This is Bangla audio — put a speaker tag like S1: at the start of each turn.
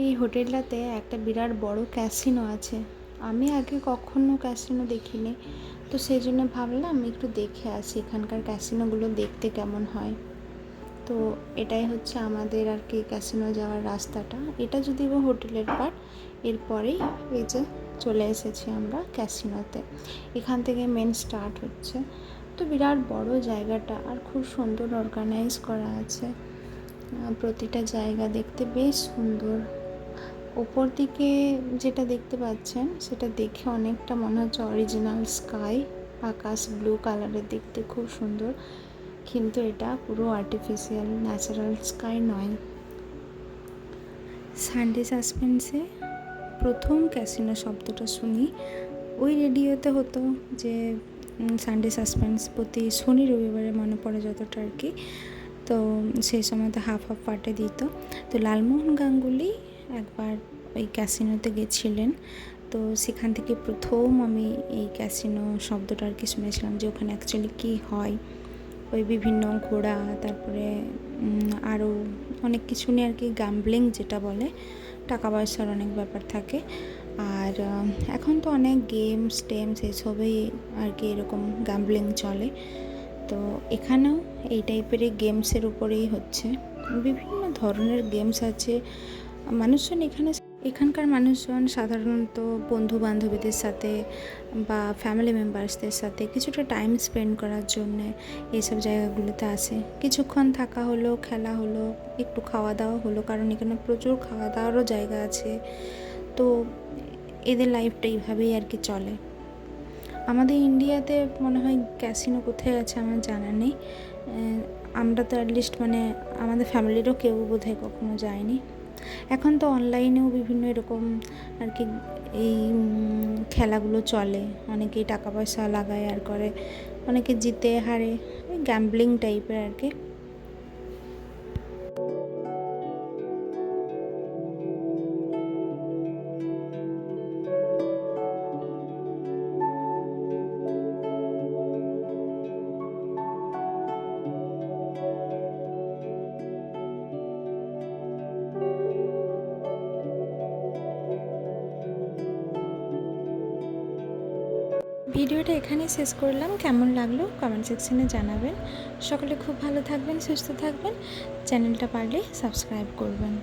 S1: এই হোটেলটাতে একটা বিরাট বড় ক্যাসিনো আছে। আমি আগে কখনো ক্যাসিনো দেখিনি, তো সেই জন্য ভাবলাম একটু দেখে আসি এখানকার ক্যাসিনোগুলো দেখতে কেমন হয়। তো এটাই হচ্ছে আমাদের আর কি ক্যাসিনো যাওয়ার রাস্তাটা। এটা যদিও হোটেলের পার্ট, এরপরেই এই যে চলে এসেছি আমরা ক্যাসিনোতে। এখান থেকে মেন স্টার্ট হচ্ছে। তো বিরাট বড় জায়গাটা আর খুব সুন্দর অর্গানাইজ করা আছে। প্রতিটা জায়গা দেখতে বেশ সুন্দর। ওপর দিকে যেটা দেখতে পাচ্ছেন সেটা দেখে অনেকটা মনে হচ্ছে অরিজিনাল স্কাই, আকাশ ব্লু কালারের, দেখতে খুব সুন্দর। কিন্তু এটা পুরো আর্টিফিশিয়াল, ন্যাচারাল স্কাই নয়। সানডে সাসপেন্সে প্রথম ক্যাসিনো শব্দটা শুনি ওই রেডিওতে হতো যে সানডে সাসপেন্স প্রতি শনি রবিবারে মনে পড়ে যতটা আর কি। তো সেই সময় তো হাফ হাফ পার্টে দিত। তো লালমোহন গাঙ্গুলি একবার ওই ক্যাসিনোতে গেছিলেন, তো সেখান থেকে প্রথম আমি এই ক্যাসিনো শব্দটা আর কি শুনেছিলাম যে ওখানে অ্যাকচুয়ালি কী হয়। ওই বিভিন্ন ঘোড়া, তারপরে আরও অনেক কিছু নিয়ে আর কি, গ্যাম্বলিং যেটা বলে, টাকা পয়সার অনেক ব্যাপার থাকে। আর এখন তো অনেক গেমস টেমস এসবেই আর কি এরকম গ্যাম্বলিং চলে। তো এখানেও এই টাইপেরই গেমসের উপরেই হচ্ছে। বিভিন্ন ধরনের গেমস আছে। মানুষজন এখানকার মানুষজন সাধারণত বন্ধু বান্ধবীদের সাথে বা ফ্যামিলি মেম্বার্সদের সাথে কিছুটা টাইম স্পেন্ড করার জন্যে এইসব জায়গাগুলোতে আসে। কিছুক্ষণ থাকা হলো, খেলা হলো, একটু খাওয়া দাওয়া হলো, কারণ এখানে প্রচুর খাওয়া দাওয়ারও জায়গা আছে। তো এদের লাইফটা এইভাবেই আর কি চলে। আমাদের ইন্ডিয়াতে মনে হয় ক্যাসিনো কোথায় আছে আমার জানা নেই। আমরা তো অ্যাটলিস্ট মানে আমাদের ফ্যামিলিরও কেউ বোধহয় কখনো যায়নি। এখন তো অনলাইনেও বিভিন্ন এরকম আর কি এই খেলাগুলো চলে। অনেকেই টাকা পয়সা লাগায় আর করে, অনেকে জিতে হারে, ওই গ্যাম্বলিং টাইপের আর কি। ভিডিওটা এখানেই শেষ করলাম। কেমন লাগলো কমেন্ট সেকশনে জানাবেন। সকলে খুব ভালো থাকবেন, সুস্থ থাকবেন। চ্যানেলটা পারলে সাবস্ক্রাইব করবেন।